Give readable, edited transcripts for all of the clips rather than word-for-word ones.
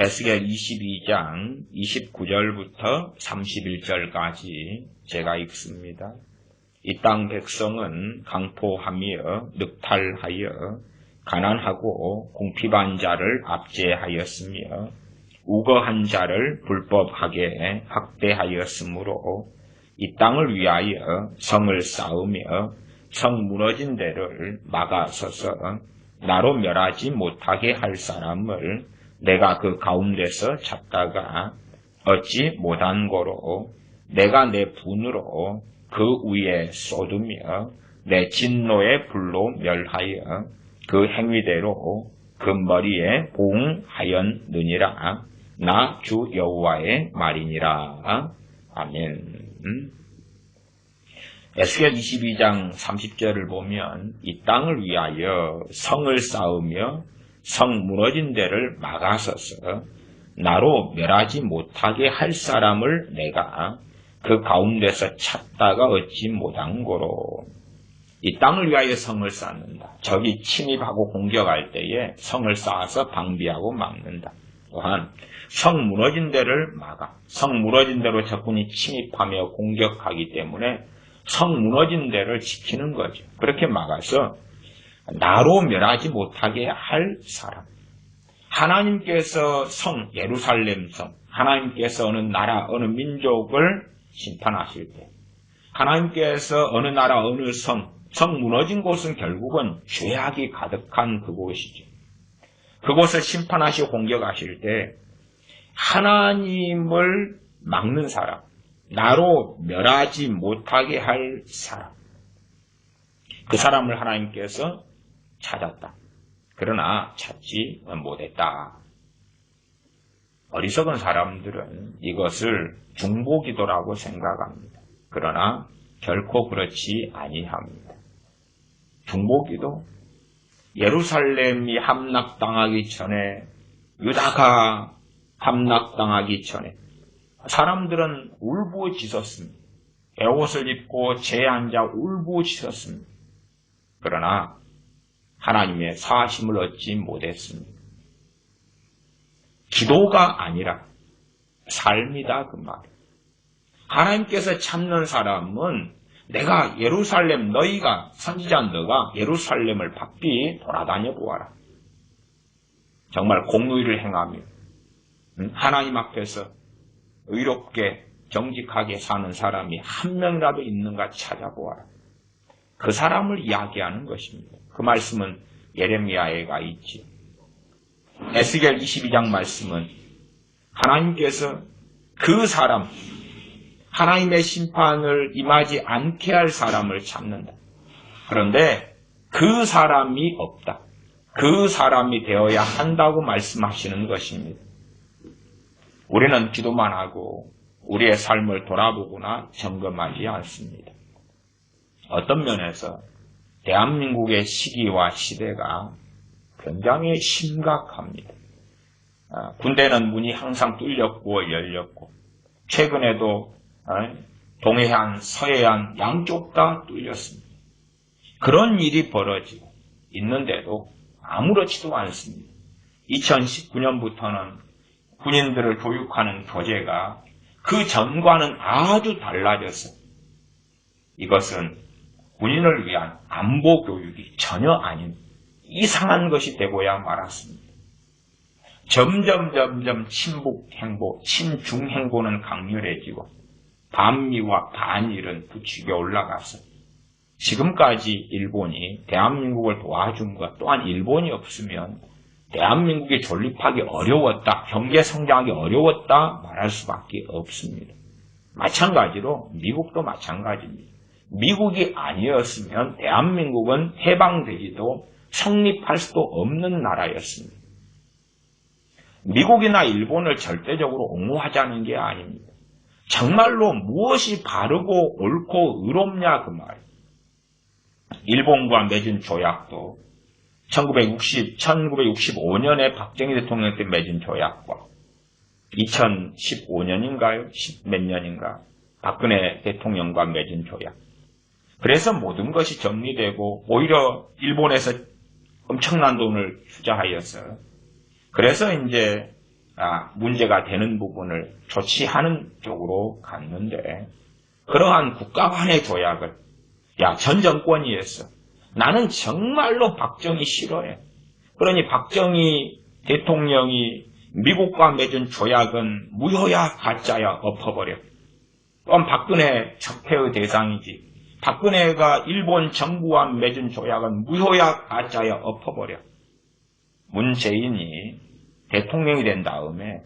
에스겔 22장 29절부터 31절까지 제가 읽습니다. 이 땅 백성은 강포하며 늑탈하여 가난하고 궁핍한 자를 압제하였으며 우거한 자를 불법하게 학대하였으므로 이 땅을 위하여 성을 쌓으며 성 무너진 데를 막아서서 나로 멸하지 못하게 할 사람을 내가 그 가운데서 찾다가 얻지 못한 거로 내가 내 분으로 그 위에 쏟으며 내 진노의 불로 멸하여 그 행위대로 그 머리에 보응하였느니라. 나 주 여호와의 말이니라. 아멘. 에스겔 22장 30절을 보면 이 땅을 위하여 성을 쌓으며 성 무너진 데를 막아서서 나로 멸하지 못하게 할 사람을 내가 그 가운데서 찾다가 얻지 못한 거로 이 땅을 위하여 성을 쌓는다. 적이 침입하고 공격할 때에 성을 쌓아서 방비하고 막는다. 또한 성 무너진 데를 막아 성 무너진 데로 적군이 침입하며 공격하기 때문에 성 무너진 데를 지키는 거죠. 그렇게 막아서 나로 멸하지 못하게 할 사람. 하나님께서 성 예루살렘 성, 하나님께서 어느 나라 어느 민족을 심판하실 때 하나님께서 어느 나라 어느 성 무너진 곳은 결국은 죄악이 가득한 그곳이죠. 그곳을 심판하시고 공격하실 때 하나님을 막는 사람, 나로 멸하지 못하게 할 사람, 그 사람을 하나님께서 찾았다. 그러나 찾지 못했다. 어리석은 사람들은 이것을 중보기도라고 생각합니다. 그러나 결코 그렇지 아니합니다. 중보기도, 예루살렘이 함락당하기 전에, 유다가 함락당하기 전에 사람들은 울부짖었습니다. 베옷을 입고 재에 앉아 울부짖었습니다. 그러나 하나님의 사하심을 얻지 못했습니다. 기도가 아니라 삶이다 그 말이에요. 하나님께서 찾는 사람은 내가 예루살렘 너희가 선지자 너가 예루살렘을 바삐 돌아다녀 보아라. 정말 공의를 행하며 하나님 앞에서 의롭게 정직하게 사는 사람이 한 명이라도 있는가 찾아보아라. 그 사람을 이야기하는 것입니다. 그 말씀은 예레미야에가 있지. 에스겔 22장 말씀은 하나님께서 그 사람, 하나님의 심판을 임하지 않게 할 사람을 찾는다. 그런데 그 사람이 없다. 그 사람이 되어야 한다고 말씀하시는 것입니다. 우리는 기도만 하고 우리의 삶을 돌아보거나 점검하지 않습니다. 어떤 면에서 대한민국의 시기와 시대가 굉장히 심각합니다. 군대는 문이 항상 뚫렸고 열렸고 최근에도 동해안, 서해안 양쪽 다 뚫렸습니다. 그런 일이 벌어지고 있는데도 아무렇지도 않습니다. 2019년부터는 군인들을 교육하는 교재가 그 전과는 아주 달라져서 이것은 군인을 위한 안보 교육이 전혀 아닌 이상한 것이 되고야 말았습니다. 점점 친북 행보, 친중 행보는 강렬해지고 반미와 반일은 부추겨 올라가서 지금까지 일본이 대한민국을 도와준 것 또한 일본이 없으면 대한민국이 존립하기 어려웠다, 경제 성장하기 어려웠다 말할 수밖에 없습니다. 마찬가지로 미국도 마찬가지입니다. 미국이 아니었으면 대한민국은 해방되지도 성립할 수도 없는 나라였습니다. 미국이나 일본을 절대적으로 옹호하자는 게 아닙니다. 정말로 무엇이 바르고 옳고 의롭냐 그 말이에요. 일본과 맺은 조약도 1965년에 박정희 대통령 때 맺은 조약과 2015년인가요? 10몇 년인가? 박근혜 대통령과 맺은 조약. 그래서 모든 것이 정리되고 오히려 일본에서 엄청난 돈을 투자하여서 그래서 이제 문제가 되는 부분을 조치하는 쪽으로 갔는데, 그러한 국가 간의 조약을 전 정권이 했어. 나는 정말로 박정희 싫어해. 그러니 박정희 대통령이 미국과 맺은 조약은 무효야 가짜야 엎어버려. 또한 박근혜 적폐의 대상이지. 박근혜가 일본 정부와 맺은 조약은 무효야 가짜야 엎어버려. 문재인이 대통령이 된 다음에,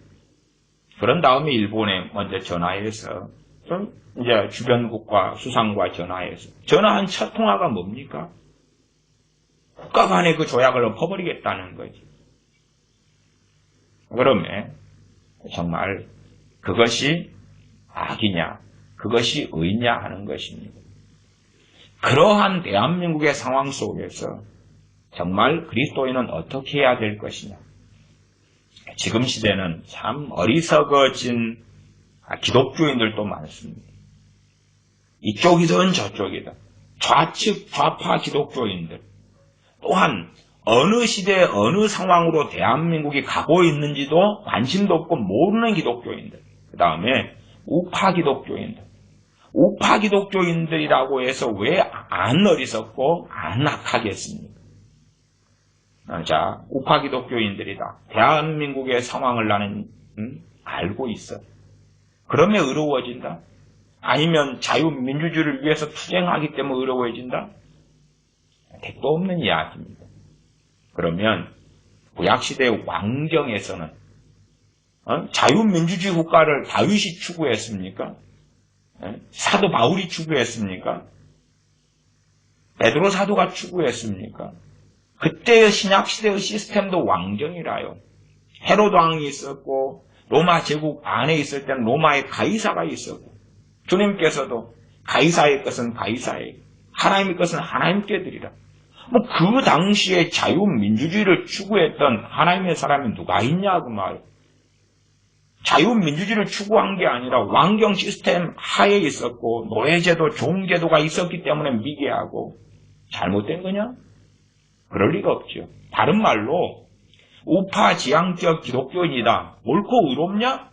그런 다음에 일본에 먼저 전화해서 좀 이제 주변국과 수상과 전화한 첫 통화가 뭡니까? 국가 간의 그 조약을 엎어버리겠다는 거지. 그러면 정말 그것이 악이냐, 그것이 의냐 하는 것입니다. 그러한 대한민국의 상황 속에서 정말 그리스도인은 어떻게 해야 될 것이냐. 지금 시대는 참 어리석어진 기독교인들도 많습니다. 이쪽이든 저쪽이든 좌측 좌파 기독교인들, 또한 어느 시대 어느 상황으로 대한민국이 가고 있는지도 관심도 없고 모르는 기독교인들, 그 다음에 우파 기독교인들. 우파 기독교인들이라고 해서 왜 안 어리석고 안 악하겠습니까? 자, 우파 기독교인들이다. 대한민국의 상황을 나는 알고 있어. 그러면 의로워진다? 아니면 자유민주주의를 위해서 투쟁하기 때문에 의로워진다? 택도 없는 이야기입니다. 그러면 구약시대의 왕정에서는 자유민주주의 국가를 다윗이 추구했습니까? 사도 바울이 추구했습니까? 베드로 사도가 추구했습니까? 그때의 신약시대의 시스템도 왕정이라요. 헤로드 왕이 있었고 로마 제국 안에 있을 때는 로마의 가이사가 있었고, 주님께서도 가이사의 것은 가이사에게, 하나님의 것은 하나님께 드리라. 그 당시에 자유민주주의를 추구했던 하나님의 사람이 누가 있냐 그 말. 자유민주주의를 추구한 게 아니라 왕경 시스템 하에 있었고 노예제도, 종제도가 있었기 때문에 미개하고 잘못된 거냐? 그럴 리가 없죠. 다른 말로 우파 지향적 기독교인이다. 옳고 의롭냐?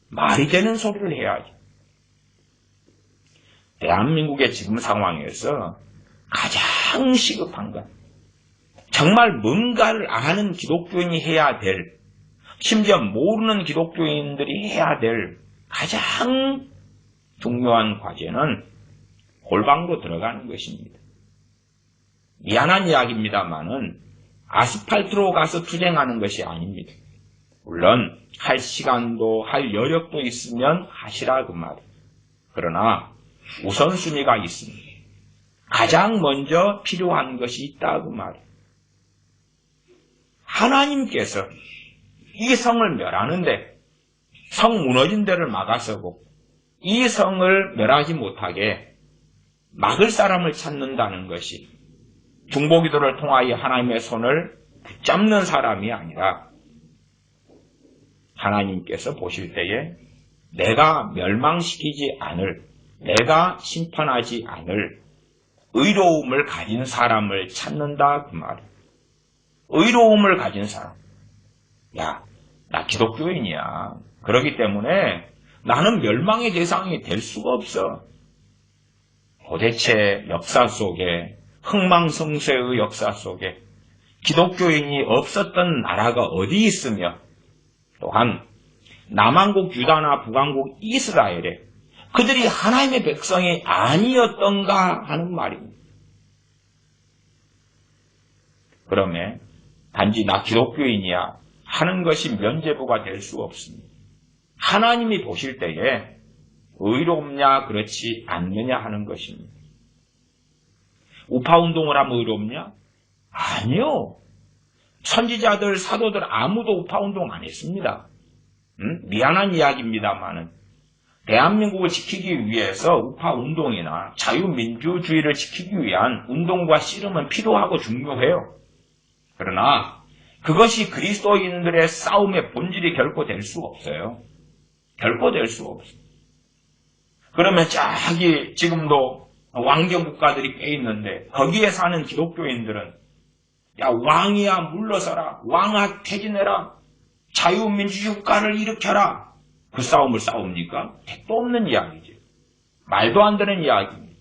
말이 되는 소리를 해야지. 대한민국의 지금 상황에서 가장 시급한 건 정말 뭔가를 아는 기독교인이 해야 될, 심지어 모르는 기독교인들이 해야 될 가장 중요한 과제는 골방으로 들어가는 것입니다. 미안한 이야기입니다만은 아스팔트로 가서 투쟁하는 것이 아닙니다. 물론 할 시간도 할 여력도 있으면 하시라 그 말이에요. 그러나 우선순위가 있습니다. 가장 먼저 필요한 것이 있다 그 말이에요. 하나님께서 이 성을 멸하는데, 성 무너진 데를 막아서고 이 성을 멸하지 못하게 막을 사람을 찾는다는 것이 중보기도를 통하여 하나님의 손을 붙잡는 사람이 아니라, 하나님께서 보실 때에 내가 멸망시키지 않을, 내가 심판하지 않을 의로움을 가진 사람을 찾는다 그 말이에요. 의로움을 가진 사람. 나 기독교인이야. 그렇기 때문에 나는 멸망의 대상이 될 수가 없어. 도대체 역사 속에, 흥망성쇠의 역사 속에 기독교인이 없었던 나라가 어디 있으며, 또한 남한국 유다나 북한국 이스라엘에 그들이 하나님의 백성이 아니었던가 하는 말입니다. 그러면 단지 나 기독교인이야 하는 것이 면죄부가 될 수 없습니다. 하나님이 보실 때에 의롭냐 그렇지 않느냐 하는 것입니다. 우파운동을 하면 의롭냐? 아니요. 선지자들, 사도들 아무도 우파운동 안 했습니다. 미안한 이야기입니다만은 대한민국을 지키기 위해서 우파운동이나 자유민주주의를 지키기 위한 운동과 씨름은 필요하고 중요해요. 그러나 그것이 그리스도인들의 싸움의 본질이 결코 될 수가 없어요. 결코 될 수가 없어요. 그러면 지금도 왕정국가들이 꽤 있는데 거기에 사는 기독교인들은 왕이야 물러서라, 왕아 퇴진해라, 자유민주주의 국가를 일으켜라. 그 싸움을 싸웁니까? 택도 없는 이야기지. 말도 안 되는 이야기입니다.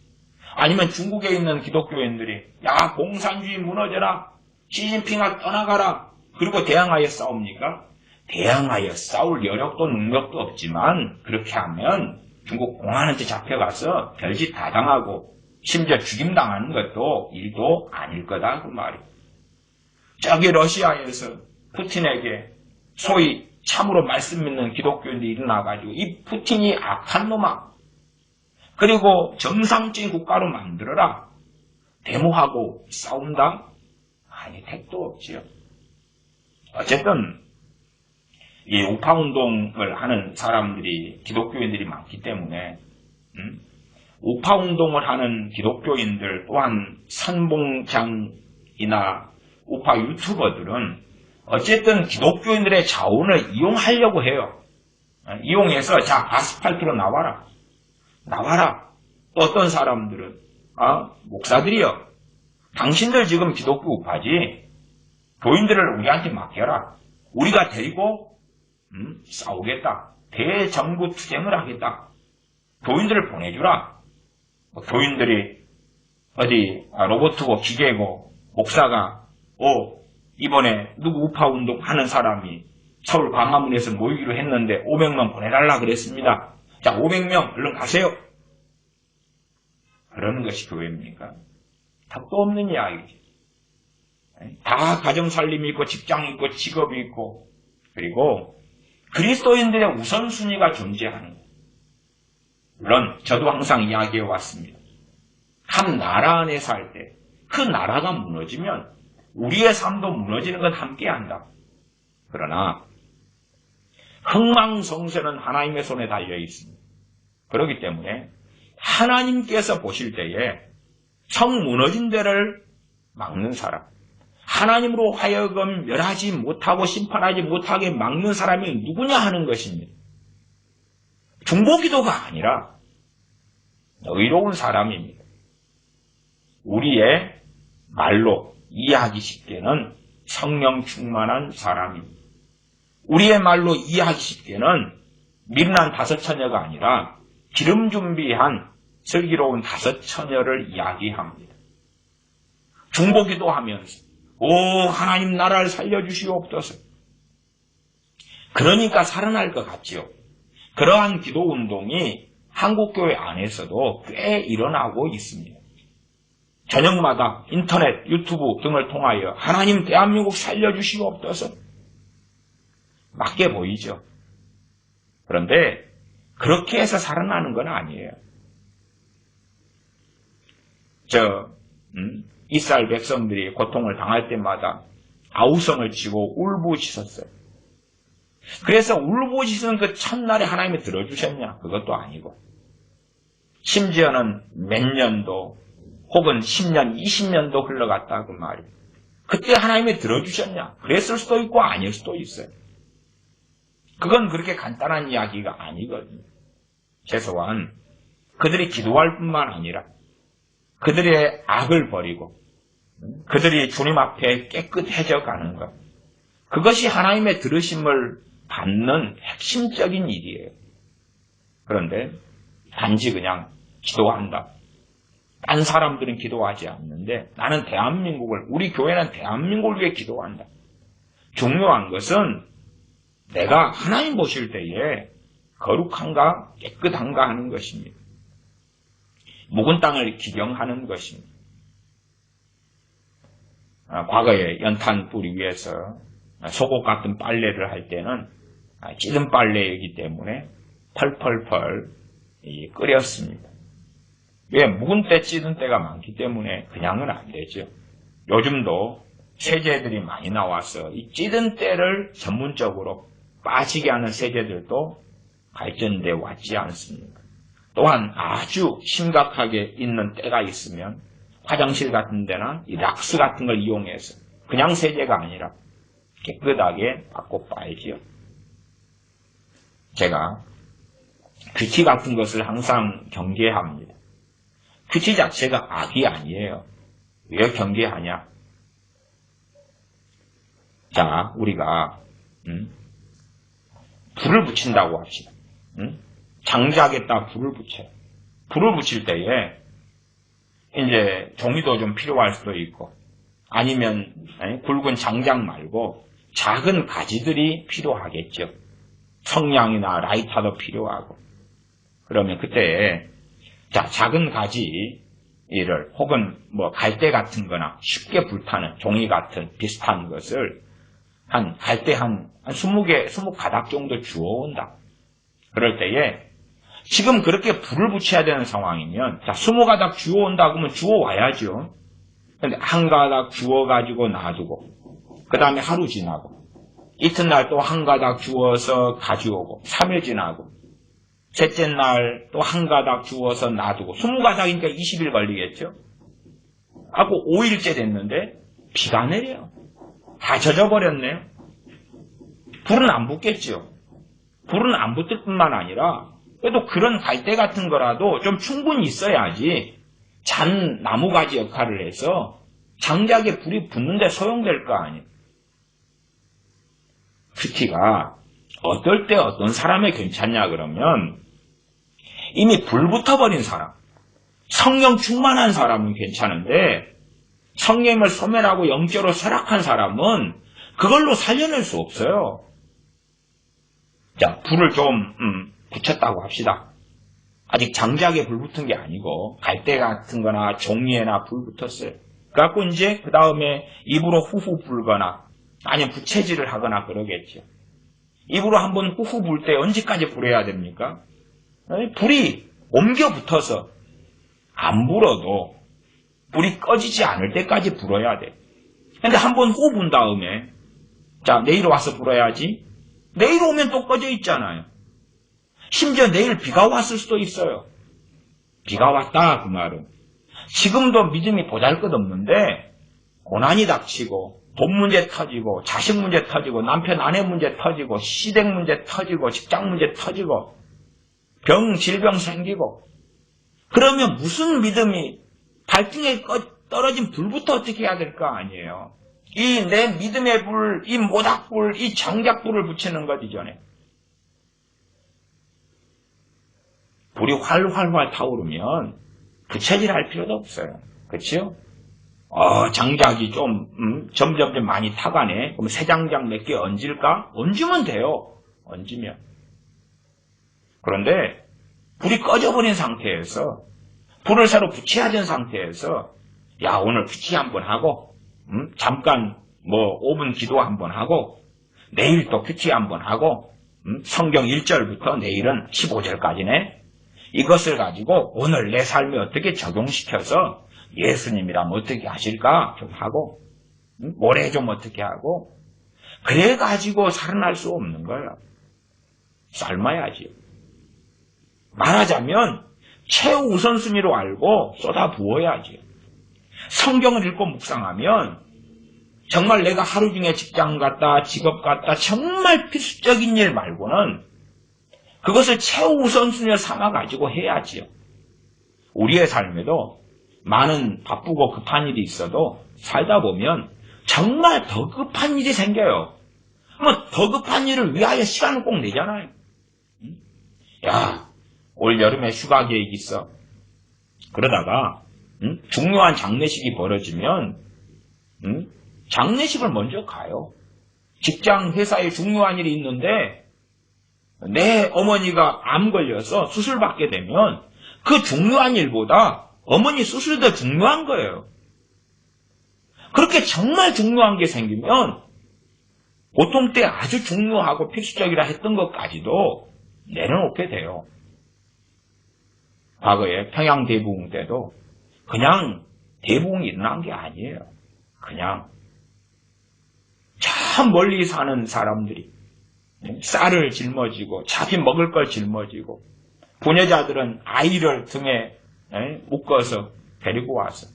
아니면 중국에 있는 기독교인들이 야 공산주의 무너져라. 시진핑아 떠나가라. 그리고 대항하여 싸웁니까? 대항하여 싸울 여력도 능력도 없지만 그렇게 하면 중국 공안한테 잡혀가서 별짓 다 당하고 심지어 죽임당하는 것도 일도 아닐 거다 그 말이에요. 저기 러시아에서 푸틴에게 소위 참으로 말씀 믿는 기독교인들이 일어나가지고 이 푸틴이 악한 놈아. 그리고 정상적인 국가로 만들어라. 데모하고 싸운다? 아니 택도 없지요. 어쨌든 이 우파운동을 하는 사람들이 기독교인들이 많기 때문에 우파운동을 하는 기독교인들 또한 선봉장이나 우파 유튜버들은 어쨌든 기독교인들의 자원을 이용하려고 해요. 이용해서 자 아스팔트로 나와라. 나와라. 또 어떤 사람들은 목사들이요. 당신들 지금 기독교 우파지. 교인들을 우리한테 맡겨라. 우리가 데리고 싸우겠다. 대정부 투쟁을 하겠다. 교인들을 보내주라. 교인들이 어디 로봇이고 기계고 목사가 이번에 누구 우파운동 하는 사람이 서울 광화문에서 모이기로 했는데 500명 보내달라 그랬습니다. 자 500명 얼른 가세요. 그러는 것이 교회입니까? 답도 없는 이야기지. 다 가정살림이 있고 직장이 있고 직업이 있고 그리고 그리스도인들의 우선순위가 존재하는 거예요. 물론 저도 항상 이야기해 왔습니다. 한 나라 안에 살 때 그 나라가 무너지면 우리의 삶도 무너지는 건 함께한다. 그러나 흥망성쇠는 하나님의 손에 달려 있습니다. 그렇기 때문에 하나님께서 보실 때에 성 무너진 데를 막는 사람, 하나님으로 하여금 멸하지 못하고 심판하지 못하게 막는 사람이 누구냐 하는 것입니다. 중보기도가 아니라 의로운 사람입니다. 우리의 말로 이해하기 쉽게는 성령 충만한 사람입니다. 우리의 말로 이해하기 쉽게는 미련한 다섯 처녀가 아니라 기름 준비한 슬기로운 다섯 처녀를 이야기합니다. 중보기도 하면서 하나님 나라를 살려주시옵소서. 그러니까 살아날 것 같지요. 그러한 기도운동이 한국교회 안에서도 꽤 일어나고 있습니다. 저녁마다 인터넷, 유튜브 등을 통하여 하나님 대한민국 살려주시옵소서. 맞게 보이죠. 그런데 그렇게 해서 살아나는 건 아니에요. 이스라엘 백성들이 고통을 당할 때마다 아우성을 치고 울부짖었어요. 그래서 울부짖은 그 첫날에 하나님이 들어주셨냐? 그것도 아니고 심지어는 몇 년도 혹은 10년, 20년도 흘러갔다 그 말이에요. 그때 하나님이 들어주셨냐? 그랬을 수도 있고 아닐 수도 있어요. 그건 그렇게 간단한 이야기가 아니거든요. 최소한 그들이 기도할 뿐만 아니라 그들의 악을 버리고 그들이 주님 앞에 깨끗해져 가는 것. 그것이 하나님의 들으심을 받는 핵심적인 일이에요. 그런데 단지 그냥 기도한다. 딴 사람들은 기도하지 않는데 나는 대한민국을, 우리 교회는 대한민국을 위해 기도한다. 중요한 것은 내가 하나님 보실 때에 거룩한가 깨끗한가 하는 것입니다. 묵은 땅을 기경하는 것입니다. 과거에 연탄 불 위에서 속옷 같은 빨래를 할 때는 찌든 빨래이기 때문에 펄펄펄 끓였습니다. 왜? 묵은 때 찌든 때가 많기 때문에 그냥은 안 되죠. 요즘도 세제들이 많이 나와서 이 찌든 때를 전문적으로 빠지게 하는 세제들도 발전돼 왔지 않습니까? 또한 아주 심각하게 있는 때가 있으면 화장실 같은 데나 이 락스 같은 걸 이용해서 그냥 세제가 아니라 깨끗하게 바꿔 빨지요. 제가 큐티 같은 것을 항상 경계합니다. 큐티 자체가 악이 아니에요. 왜 경계하냐? 자, 우리가 불을 붙인다고 합시다. 응? 장작에다 불을 붙여요. 불을 붙일 때에 이제 종이도 좀 필요할 수도 있고 아니면 굵은 장작 말고 작은 가지들이 필요하겠죠. 성냥이나 라이터도 필요하고. 그러면 그때 작은 가지를 혹은 뭐 갈대 같은 거나 쉽게 불타는 종이 같은 비슷한 것을 갈대 한 20개, 20가닥 정도 주워온다. 그럴 때에 지금 그렇게 불을 붙여야 되는 상황이면 20가닥 주워온다 그러면 주워와야죠. 근데 한 가닥 주워가지고 놔두고 그 다음에 하루 지나고 이튿날 또 한 가닥 주워서 가져오고 3일 지나고 셋째 날 또 한 가닥 주워서 놔두고 20가닥이니까 20일 걸리겠죠. 하고 5일째 됐는데 비가 내려요. 다 젖어버렸네요. 불은 안 붙겠죠. 불은 안 붙을 뿐만 아니라 그래도 그런 갈대 같은 거라도 좀 충분히 있어야지 잔 나무가지 역할을 해서 장작에 불이 붙는데 소용될 거 아니에요. 특히가 어떨 때 어떤 사람이 괜찮냐 그러면 이미 불 붙어버린 사람, 성령 충만한 사람은 괜찮은데 성령을 소멸하고 영적으로 쇠락한 사람은 그걸로 살려낼 수 없어요. 자, 불을 좀 붙였다고 합시다. 아직 장작에 불 붙은 게 아니고 갈대 같은 거나 종이에나 불 붙었어요. 그래갖고 이제 그 다음에 입으로 후후 불거나 아니면 부채질을 하거나 그러겠죠. 입으로 한번 후후 불 때 언제까지 불어야 됩니까? 불이 옮겨 붙어서 안 불어도 불이 꺼지지 않을 때까지 불어야 돼. 근데 한번 후 분 다음에 자, 내일 와서 불어야지. 내일 오면 또 꺼져 있잖아요. 심지어 내일 비가 왔을 수도 있어요. 비가 왔다 그 말은 지금도 믿음이 보잘것없는데 고난이 닥치고 돈 문제 터지고 자식 문제 터지고 남편 아내 문제 터지고 시댁 문제 터지고 직장 문제 터지고 질병 생기고 그러면 무슨 믿음이 발등에 떨어진 불부터 어떻게 해야 될 거 아니에요. 이 내 믿음의 불, 이 모닥불, 이 장작불을 붙이는 것 이전에 불이 활활활 타오르면 부채질할 필요도 없어요. 그렇죠? 장작이 좀 점점 많이 타가네. 그럼 새 장작 몇 개 얹을까? 얹으면 돼요. 얹으면. 그런데 불이 꺼져버린 상태에서 불을 새로 붙여야 되는 상태에서 야 오늘 PT 한번 하고 잠깐 뭐 5분 기도 한번 하고 내일 또 PT 한번 하고 성경 1절부터 내일은 15절까지네. 이것을 가지고 오늘 내 삶에 어떻게 적용시켜서 예수님이라면 어떻게 하실까 좀 하고 모레 좀 어떻게 하고 그래가지고 살아날 수 없는 거예요. 삶아야지. 말하자면 최우선순위로 알고 쏟아 부어야지. 성경을 읽고 묵상하면 정말 내가 하루 중에 직장 갔다 직업 갔다 정말 필수적인 일 말고는 그것을 최우선순위로 삼아가지고 해야지요. 우리의 삶에도 많은 바쁘고 급한 일이 있어도 살다 보면 정말 더 급한 일이 생겨요. 뭐 더 급한 일을 위하여 시간을 꼭 내잖아요. 야, 올 여름에 휴가 계획 있어. 그러다가 중요한 장례식이 벌어지면 장례식을 먼저 가요. 직장 회사에 중요한 일이 있는데 내 어머니가 암 걸려서 수술받게 되면 그 중요한 일보다 어머니 수술이 더 중요한 거예요. 그렇게 정말 중요한 게 생기면 보통 때 아주 중요하고 필수적이라 했던 것까지도 내려놓게 돼요. 과거에 평양대부흥 때도 그냥 대부흥이 일어난 게 아니에요. 그냥 저 멀리 사는 사람들이 쌀을 짊어지고 자기 먹을 걸 짊어지고 부녀자들은 아이를 등에 묶어서 데리고 와서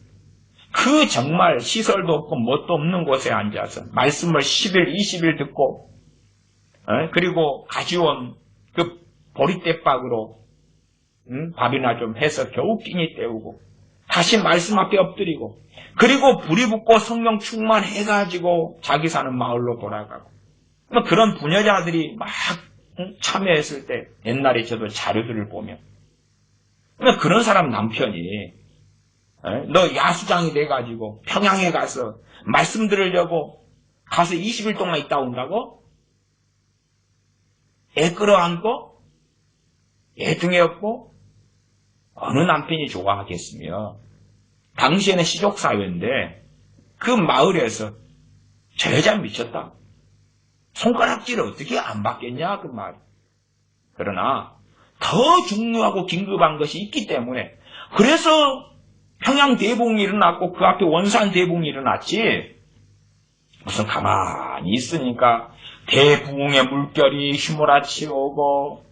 그 정말 시설도 없고 뭣도 없는 곳에 앉아서 말씀을 10일, 20일 듣고 그리고 가져온 그 보리대박으로 밥이나 좀 해서 겨우 끼니 때우고 다시 말씀 앞에 엎드리고 그리고 불이 붙고 성령 충만해가지고 자기 사는 마을로 돌아가고 그런 부녀자들이 막 참여했을 때 옛날에 저도 자료들을 보면 그런 사람 남편이 너 야수장이 돼가지고 평양에 가서 말씀 들으려고 가서 20일 동안 있다 온다고? 애 끌어안고 애 등에 업고 어느 남편이 좋아하겠으며 당시에는 시족사회인데 그 마을에서 저 여자 미쳤다. 손가락질을 어떻게 안 받겠냐 그 말. 그러나 더 중요하고 긴급한 것이 있기 때문에 그래서 평양 대붕이 일어났고 그 앞에 원산 대붕이 일어났지. 무슨 가만히 있으니까 대붕의 물결이 휘몰아치고 오고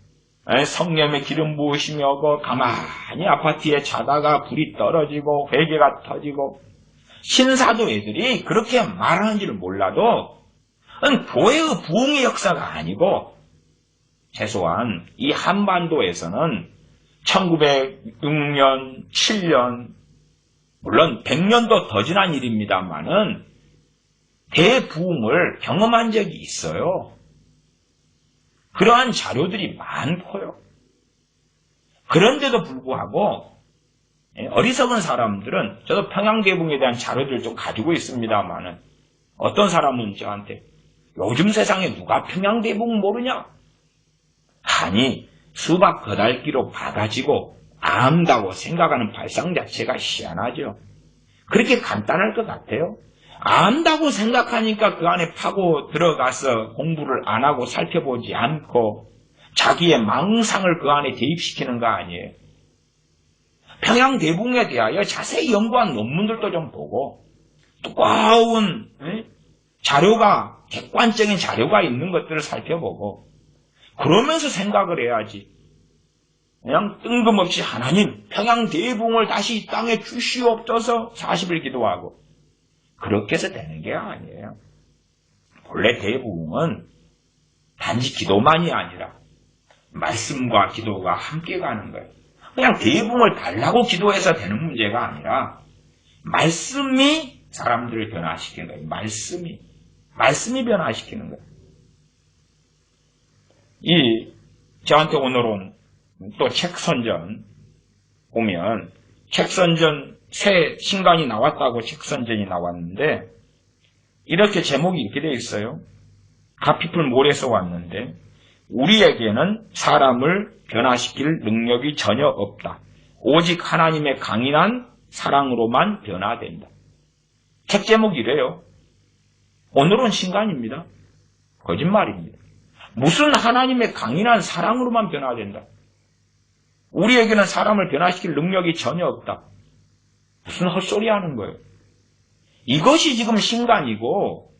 성령의 기름 부으심이 오고 가만히 아파트에 자다가 불이 떨어지고 회개가 터지고 신사도 애들이 그렇게 말하는지를 몰라도 교회의 부흥의 역사가 아니고 최소한 이 한반도에서는 1906년, 7년 물론 100년도 더 지난 일입니다만은 대부흥을 경험한 적이 있어요. 그러한 자료들이 많고요. 그런데도 불구하고 어리석은 사람들은 저도 평양대붕에 대한 자료들을 좀 가지고 있습니다만은 어떤 사람은 저한테 요즘 세상에 누가 평양대붕 모르냐? 아니 수박 거달기로 봐가지고 안다고 생각하는 발상 자체가 희한하죠. 그렇게 간단할 것 같아요. 안다고 생각하니까 그 안에 파고 들어가서 공부를 안 하고 살펴보지 않고 자기의 망상을 그 안에 대입시키는 거 아니에요. 평양대붕에 대하여 자세히 연구한 논문들도 좀 보고 두꺼운 자료가 객관적인 자료가 있는 것들을 살펴보고 그러면서 생각을 해야지. 그냥 뜬금없이 하나님 평양대붕을 다시 이 땅에 주시옵소서 40일 기도하고 그렇게 해서 되는 게 아니에요. 본래 대부흥은 단지 기도만이 아니라 말씀과 기도가 함께 가는 거예요. 그냥 대부흥을 달라고 기도해서 되는 문제가 아니라 말씀이 사람들을 변화시키는 거예요. 말씀이 변화시키는 거예요. 저한테 오늘 온 또 책선전 보면 책선전 새 신간이 나왔다고 책선전이 나왔는데 이렇게 제목이 이렇게 되어 있어요. 가피풀 몰에서 왔는데 우리에게는 사람을 변화시킬 능력이 전혀 없다. 오직 하나님의 강인한 사랑으로만 변화된다. 책 제목이 이래요. 오늘은 신간입니다. 거짓말입니다. 무슨 하나님의 강인한 사랑으로만 변화된다. 우리에게는 사람을 변화시킬 능력이 전혀 없다. 무슨 헛소리 하는 거예요. 이것이 지금 신간이고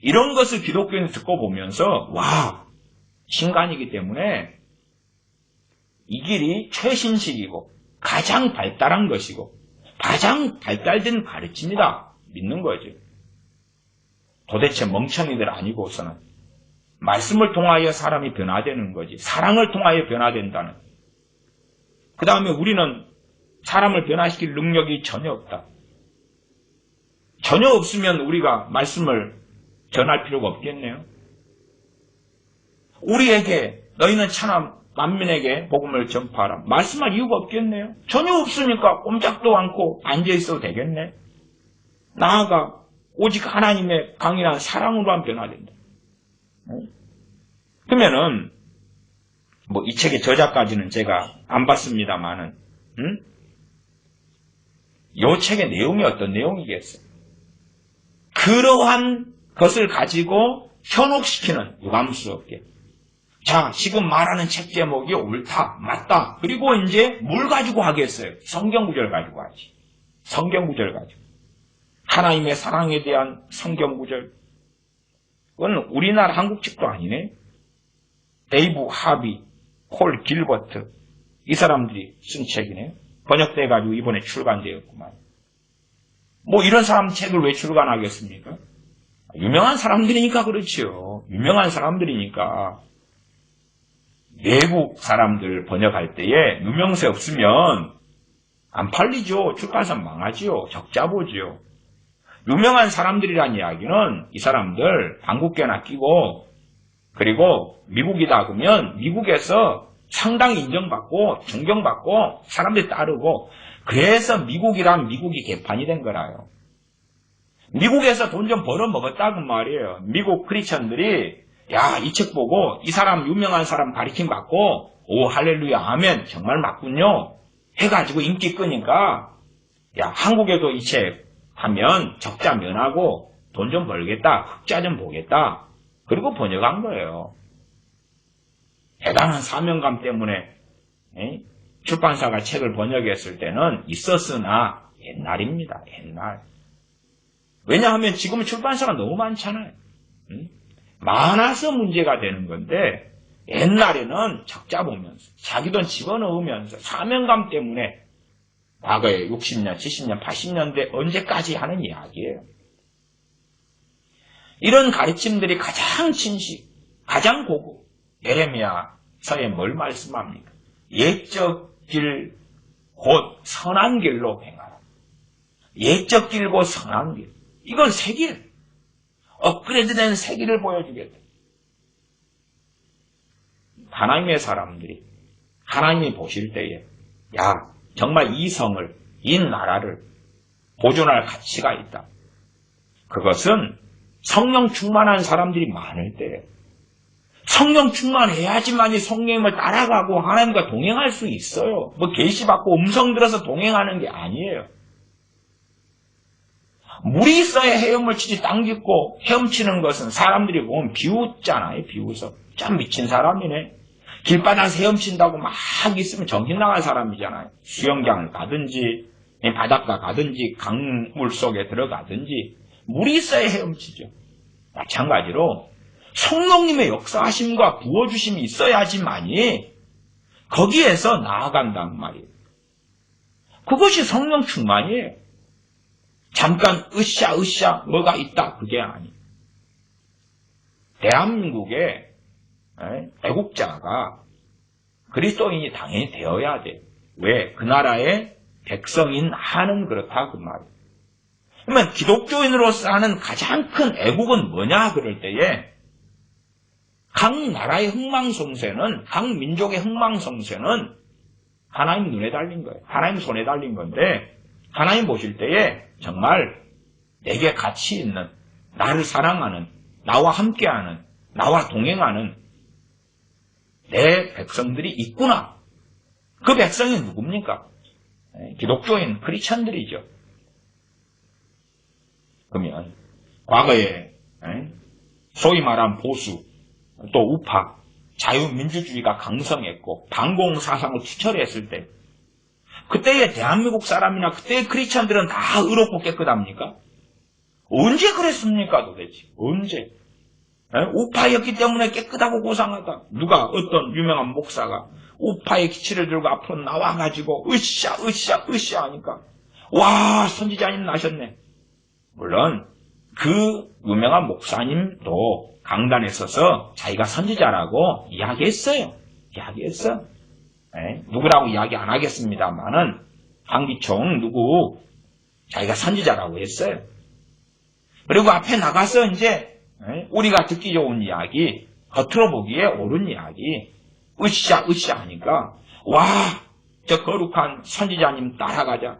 이런 것을 기독교인이 듣고 보면서 와 신간이기 때문에 이 길이 최신식이고 가장 발달한 것이고 가장 발달된 가르침이다 믿는 거죠. 도대체 멍청이들 아니고서는 말씀을 통하여 사람이 변화되는 거지 사랑을 통하여 변화된다는. 그 다음에 우리는 사람을 변화시킬 능력이 전혀 없다. 전혀 없으면 우리가 말씀을 전할 필요가 없겠네요. 우리에게 너희는 천하 만민에게 복음을 전파하라. 말씀할 이유가 없겠네요. 전혀 없으니까 꼼짝도 않고 앉아있어도 되겠네. 나아가 오직 하나님의 강인한 사랑으로만 변화된다. 그러면은 이 책의 저자까지는 제가 안 봤습니다만은 이 책의 내용이 어떤 내용이겠어요? 그러한 것을 가지고 현혹시키는 유감스럽게 자 지금 말하는 책 제목이 옳다 맞다 그리고 이제 뭘 가지고 하겠어요? 성경구절 가지고 하지. 성경구절 가지고 하나님의 사랑에 대한 성경구절 그건 우리나라 한국 책도 아니네. 데이브 하비 폴 길버트 이 사람들이 쓴 책이네요. 번역돼가지고 이번에 출간되었구만. 이런 사람 책을 왜 출간하겠습니까? 유명한 사람들이니까 그렇지요. 유명한 사람들이니까. 외국 사람들 번역할 때에 유명세 없으면 안 팔리죠. 출판사 망하지요. 적자 보지요. 유명한 사람들이란 이야기는 이 사람들 한국계나 끼고 그리고 미국이다 그러면 미국에서 상당히 인정받고 존경받고 사람들이 따르고 그래서 미국이란 미국이 개판이 된 거라요. 미국에서 돈 좀 벌어먹었다고 말이에요. 미국 크리스천들이 야, 이 책 보고 이 사람 유명한 사람 가르침 받고 오 할렐루야 아멘 정말 맞군요 해가지고 인기 끄니까 야 한국에도 이 책 하면 적자 면하고 돈 좀 벌겠다 흑자 좀 보겠다 그리고 번역한 거예요. 대단한 사명감 때문에 출판사가 책을 번역했을 때는 있었으나 옛날입니다. 옛날. 왜냐하면 지금은 출판사가 너무 많잖아요. 많아서 문제가 되는 건데 옛날에는 적자 보면서 자기 돈 집어넣으면서 사명감 때문에 과거에 60년, 70년, 80년대 언제까지 하는 이야기예요. 이런 가르침들이 가장 진식, 가장 고급. 예레미야서에 뭘 말씀합니까? 옛적 길 곧 선한 길로 행하라. 옛적 길 곧 선한 길. 이건 새 길. 업그레이드된 새 길을 보여주겠다. 하나님의 사람들이 하나님이 보실 때에 야 정말 이 성을 이 나라를 보존할 가치가 있다. 그것은 성령 충만한 사람들이 많을 때에 성령 충만해야지만이 성령님을 따라가고 하나님과 동행할 수 있어요. 뭐 계시받고 음성 들어서 동행하는 게 아니에요. 물이 있어야 헤엄을 치지 땅 짚고 헤엄치는 것은 사람들이 보면 비웃잖아요. 비웃어. 참 미친 사람이네. 길바닥에서 헤엄친다고 막 있으면 정신 나간 사람이잖아요. 수영장을 가든지 바닷가 가든지 강물 속에 들어가든지 물이 있어야 헤엄치죠. 마찬가지로 성령님의 역사하심과 부어주심이 있어야지만이 거기에서 나아간단 말이에요. 그것이 성령 충만이에요. 잠깐 으쌰 뭐가 있다 그게 아니에요. 대한민국의 애국자가 그리스도인이 당연히 되어야 돼. 왜? 그 나라의 백성인 한은 그렇다 그 말이에요. 그러면 기독교인으로서 하는 가장 큰 애국은 뭐냐 그럴 때에 각 나라의 흥망성쇠는 각 민족의 흥망성쇠는 하나님 눈에 달린 거예요. 하나님 손에 달린 건데 하나님 보실 때에 정말 내게 가치 있는 나를 사랑하는 나와 함께하는 나와 동행하는 내 백성들이 있구나. 그 백성이 누굽니까? 기독교인 크리스천들이죠. 그러면 과거에 소위 말한 보수 또 우파 자유민주주의가 강성했고 반공사상을 투철했을 때 그때의 대한민국 사람이나 그때의 크리스천들은 다 의롭고 깨끗합니까? 언제 그랬습니까 도대체? 언제? 우파였기 때문에 깨끗하고 고상하다. 누가 어떤 유명한 목사가 우파의 기치를 들고 앞으로 나와가지고 으쌰 하니까 와 선지자님 나셨네. 물론 그 유명한 목사님도 강단에 서서 자기가 선지자라고 이야기했어요. 누구라고 이야기 안 하겠습니다만은 한기총 누구 자기가 선지자라고 했어요. 그리고 앞에 나가서 이제 우리가 듣기 좋은 이야기, 겉으로 보기에 옳은 이야기, 으쌰 하니까 와, 저 거룩한 선지자님 따라가자.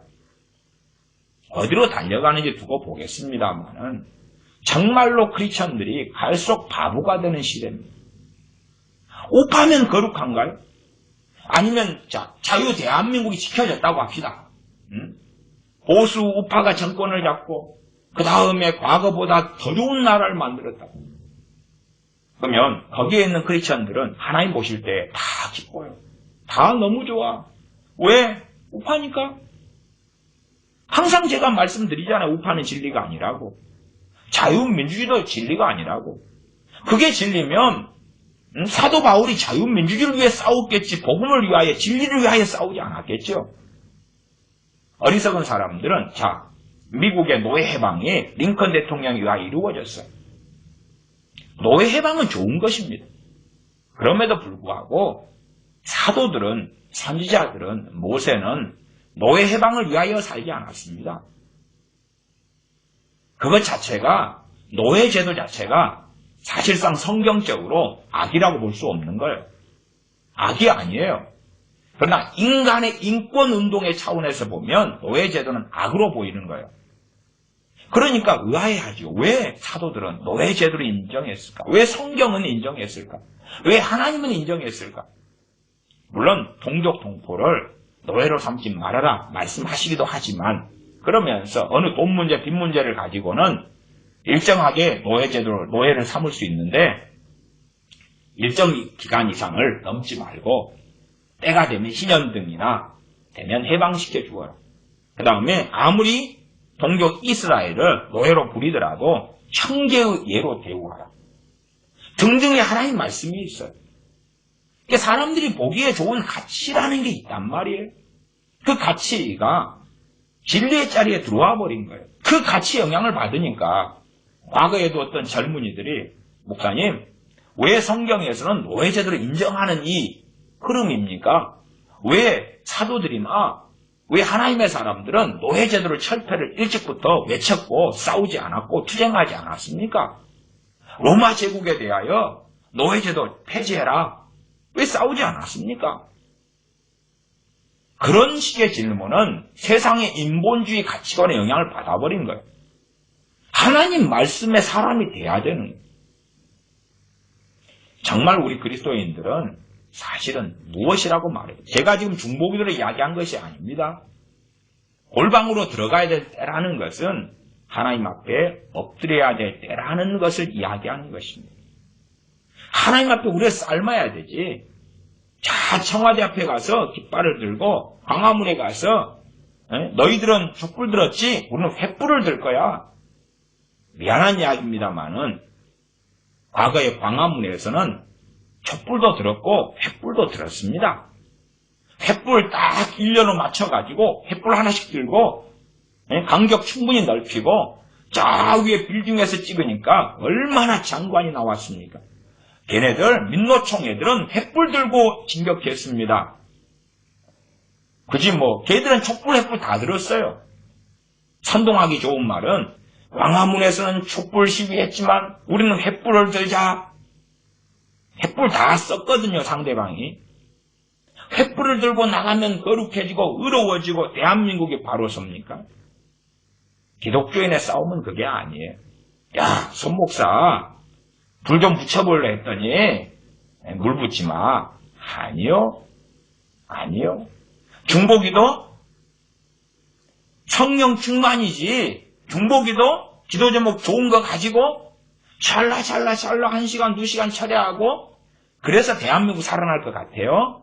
어디로 달려가는지 두고 보겠습니다만은 정말로 크리스천들이 갈수록 바보가 되는 시대입니다. 우파면 거룩한가요? 아니면 자유 대한민국이 지켜졌다고 합시다. 보수 우파가 정권을 잡고 그 다음에 과거보다 더 좋은 나라를 만들었다. 그러면 거기에 있는 크리스천들은 하나님 보실 때 다 기뻐요. 다 너무 좋아. 왜? 우파니까. 항상 제가 말씀드리잖아요. 우파는 진리가 아니라고. 자유민주주의도 진리가 아니라고. 그게 진리면 사도 바울이 자유민주주의를 위해 싸웠겠지 복음을 위하여 진리를 위하여 싸우지 않았겠죠. 어리석은 사람들은 미국의 노예 해방이 링컨 대통령에 의하여 이루어졌어요. 노예 해방은 좋은 것입니다. 그럼에도 불구하고 사도들은 선지자들은 모세는 노예 해방을 위하여 살지 않았습니다. 그것 자체가 노예 제도 자체가 사실상 성경적으로 악이라고 볼 수 없는 거예요. 악이 아니에요. 그러나 인간의 인권운동의 차원에서 보면 노예제도는 악으로 보이는 거예요. 그러니까 의아해하죠. 왜 사도들은 노예제도를 인정했을까? 왜 성경은 인정했을까? 왜 하나님은 인정했을까? 물론 동족 동포를 노예로 삼지 말아라 말씀하시기도 하지만 그러면서 어느 돈 문제, 빚 문제를 가지고는 일정하게 노예를 삼을 수 있는데 일정 기간 이상을 넘지 말고 때가 되면 희년등이나 되면 해방시켜 주어라. 그 다음에 아무리 동족 이스라엘을 노예로 부리더라도 형제의 예로 대우하라. 등등의 하나님 말씀이 있어요. 그러니까 사람들이 보기에 좋은 가치라는 게 있단 말이에요. 그 가치가 진리의 자리에 들어와 버린 거예요. 그 가치 영향을 받으니까 과거에도 어떤 젊은이들이 목사님 왜 성경에서는 노예제도를 인정하는 이 흐름입니까? 왜 사도들이나 왜 하나님의 사람들은 노예제도를 철폐를 일찍부터 외쳤고 싸우지 않았고 투쟁하지 않았습니까? 로마 제국에 대하여 노예제도 폐지해라. 왜 싸우지 않았습니까? 그런 식의 질문은 세상의 인본주의 가치관의 영향을 받아버린 거예요. 하나님 말씀에 사람이 돼야 되는 거예요. 정말 우리 그리스도인들은 사실은 무엇이라고 말해요? 제가 지금 중보기도를 이야기한 것이 아닙니다. 골방으로 들어가야 될 때라는 것은 하나님 앞에 엎드려야 될 때라는 것을 이야기하는 것입니다. 하나님 앞에 우리가 삶아야 되지. 자, 청와대 앞에 가서 깃발을 들고 광화문에 가서 너희들은 촛불 들었지? 우리는 횃불을 들 거야. 미안한 이야기입니다만은 과거의 광화문에서는 촛불도 들었고 횃불도 들었습니다. 횃불 딱 일렬로 맞춰가지고 횃불 하나씩 들고 간격 충분히 넓히고 저 위에 빌딩에서 찍으니까 얼마나 장관이 나왔습니까? 걔네들 민노총 애들은 횃불 들고 진격했습니다. 그지 뭐 걔들은 촛불 횃불 다 들었어요. 선동하기 좋은 말은 광화문에서는 촛불 시위했지만 우리는 횃불을 들자. 횃불 다 썼거든요, 상대방이. 횃불을 들고 나가면 거룩해지고 의로워지고 대한민국이 바로 섭니까? 기독교인의 싸움은 그게 아니에요. 야, 손 목사 불 좀 붙여볼래 했더니 물 붓지 마. 아니요. 중보기도 성령 충만이지. 중보기도 기도 제목 좋은 거 가지고 샬라 1시간 2시간 철회하고 그래서 대한민국 살아날 것 같아요?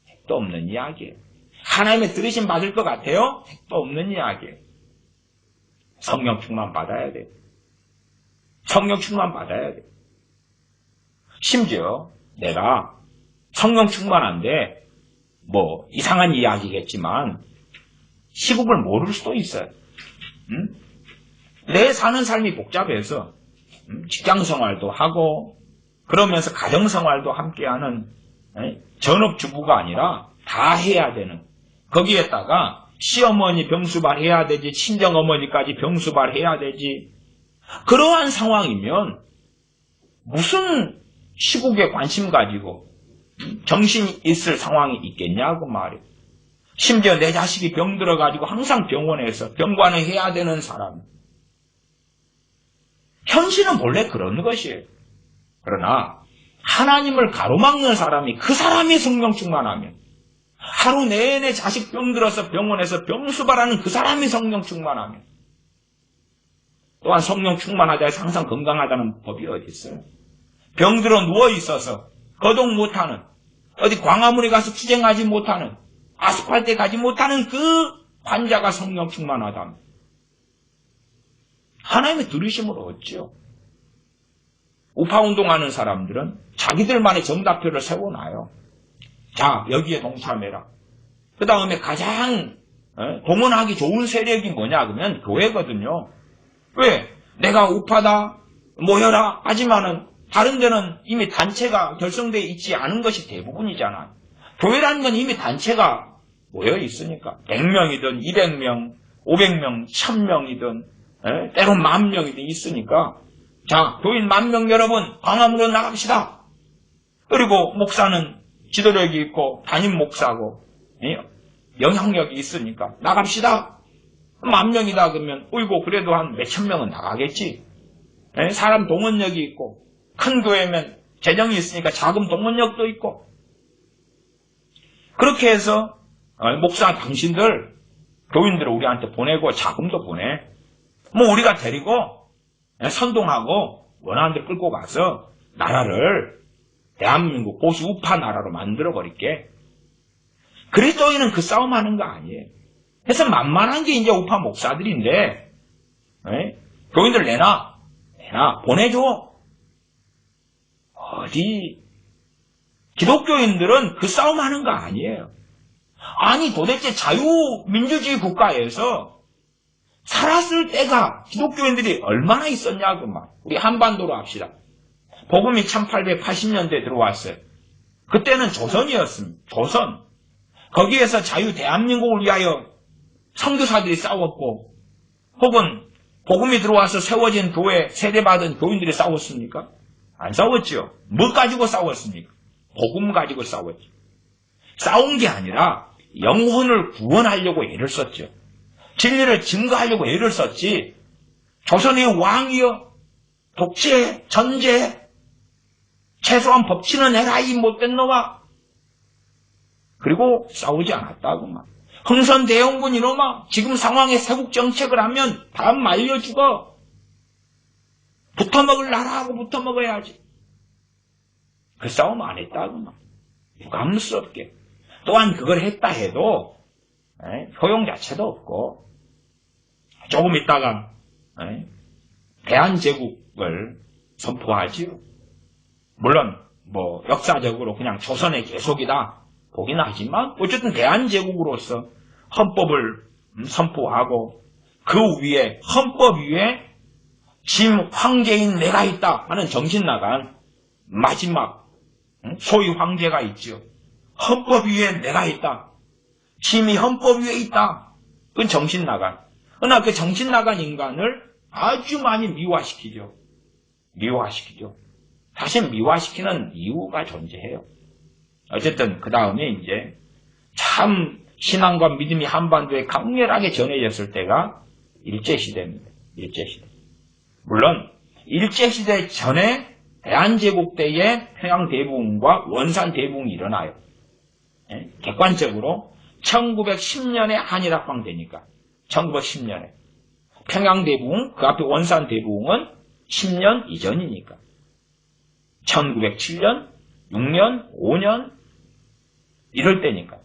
택도 없는 이야기예요. 하나님의 들으심 받을 것 같아요? 택도 없는 이야기예요. 성령 충만 받아야 돼요. 성령 충만 받아야 돼요. 심지어 내가 성령 충만한데 뭐 이상한 이야기겠지만 시국을 모를 수도 있어요. 내 사는 삶이 복잡해서 직장생활도 하고 그러면서 가정생활도 함께하는 전업주부가 아니라 다 해야 되는 거기에다가 시어머니 병수발 해야 되지 친정어머니까지 병수발 해야 되지 그러한 상황이면 무슨 시국에 관심 가지고 정신이 있을 상황이 있겠냐고 말이에요. 심지어 내 자식이 병 들어가지고 항상 병원에서 병관을 해야 되는 사람. 현실은 원래 그런 것이에요. 그러나 하나님을 가로막는 사람이 그 사람이 성령 충만하면 하루 내내 자식 병 들어서 병원에서 병수발하는 그 사람이 성령 충만하면 또한 성령 충만하자 해서 항상 건강하다는 법이 어디 있어요? 병들어 누워있어서 거동 못하는 어디 광화문에 가서 투쟁하지 못하는 아스팔트에 가지 못하는 그 환자가 성령 충만하다면 하나님의 들으심을 얻죠. 우파운동하는 사람들은 자기들만의 정답표를 세워놔요. 자, 여기에 동참해라. 그 다음에 가장 동원하기 좋은 세력이 뭐냐 그러면 교회거든요. 왜? 내가 우파다 모여라 하지만은 다른 데는 이미 단체가 결성되어 있지 않은 것이 대부분이잖아. 교회라는 건 이미 단체가 모여 있으니까 100명이든 200명, 500명, 1000명이든 때로 10,000명이든 있으니까 자, 교인 10,000명 여러분, 광화문으로 나갑시다. 그리고 목사는 지도력이 있고 담임 목사고 영향력이 있으니까 나갑시다. 10,000명이다 그러면 어이고 그래도 한 몇천 명은 나가겠지. 사람 동원력이 있고 큰 교회면 재정이 있으니까 자금 동원력도 있고 그렇게 해서 목사 당신들 교인들을 우리한테 보내고 자금도 보내. 뭐 우리가 데리고 선동하고 원하는 데 끌고 가서 나라를 대한민국 보수 우파 나라로 만들어버릴게. 그리스도인은 그 싸움하는 거 아니에요. 그래서 만만한 게 이제 우파 목사들인데 교인들 내놔 보내줘. 어디 기독교인들은 그 싸움하는 거 아니에요. 아니 도대체 자유민주주의 국가에서 살았을 때가 기독교인들이 얼마나 있었냐고 막. 우리 한반도로 합시다. 복음이 1880년대에 들어왔어요. 그때는 조선이었습니다. 조선. 거기에서 자유 대한민국을 위하여 선교사들이 싸웠고 혹은 복음이 들어와서 세워진 교회 세례받은 교인들이 싸웠습니까? 안 싸웠죠. 뭐 가지고 싸웠습니까? 복음 가지고 싸웠죠. 싸운 게 아니라 영혼을 구원하려고 애를 썼죠. 진리를 증거하려고 애를 썼지. 조선의 왕이여 독재, 전제, 최소한 법치는 해라 이 못된 놈아. 그리고 싸우지 않았다고 막. 흥선대원군 이놈아 지금 상황에 세국 정책을 하면 다 말려 죽어. 붙어먹을 나라하고 붙어먹어야지. 그 싸움 안 했다고 막. 부감스럽게. 또한 그걸 했다 해도 효용 자체도 없고 조금 있다가 대한제국을 선포하지요. 물론 뭐 역사적으로 그냥 조선의 계속이다 보긴 하지만 어쨌든 대한제국으로서 헌법을 선포하고 그 위에 헌법 위에 짐 황제인 내가 있다 하는 정신 나간 마지막 소위 황제가 있죠. 헌법 위에 내가 있다. 짐이 헌법 위에 있다. 그건 정신 나간. 그러나 그 정신 나간 인간을 아주 많이 미화시키죠. 미화시키죠. 사실 미화시키는 이유가 존재해요. 어쨌든 그 다음에 이제 참 신앙과 믿음이 한반도에 강렬하게 전해졌을 때가 일제시대입니다. 일제시대. 물론 일제시대 전에 대한제국 때에 평양대부흥과 원산대부흥이 일어나요. 객관적으로 1910년에 한일합방 되니까 1910년에 평양대부흥 그 앞에 원산대부흥은 10년 이전이니까 1907년, 6년, 5년 이럴 때니까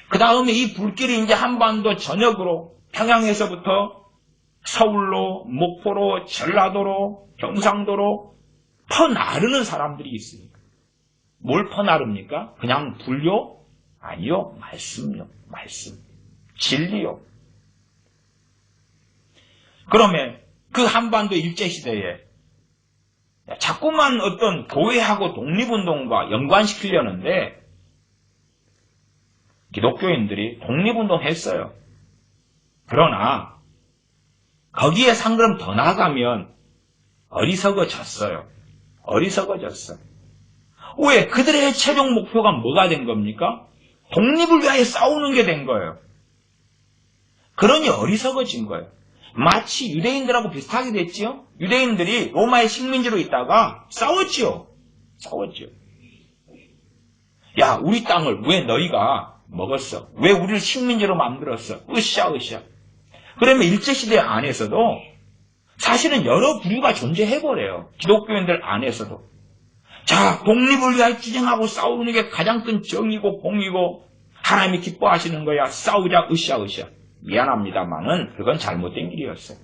그 다음에 이 불길이 이제 한반도 전역으로 평양에서부터 서울로, 목포로, 전라도로, 경상도로 퍼나르는 사람들이 있으니까 뭘 퍼나릅니까? 그냥 불교? 아니요. 말씀요. 말씀. 진리요. 그러면 그 한반도 일제시대에 자꾸만 어떤 교회하고 독립운동과 연관시키려는데 기독교인들이 독립운동 했어요. 그러나 거기에 상그럼 더 나아가면 어리석어졌어요. 어리석어졌어요. 왜? 그들의 최종 목표가 뭐가 된 겁니까? 독립을 위하여 싸우는 게 된 거예요. 그러니 어리석어진 거예요. 마치 유대인들하고 비슷하게 됐지요? 유대인들이 로마의 식민지로 있다가 싸웠지요. 싸웠지요. 야, 우리 땅을 왜 너희가 먹었어? 왜 우리를 식민지로 만들었어? 으쌰. 그러면 일제시대 안에서도 사실은 여러 부류가 존재해버려요. 기독교인들 안에서도. 자, 독립을 위하여 투쟁하고 싸우는 게 가장 큰 정의고 공이고 하나님이 기뻐하시는 거야. 싸우자, 으쌰. 미안합니다만은 그건 잘못된 길이었어요.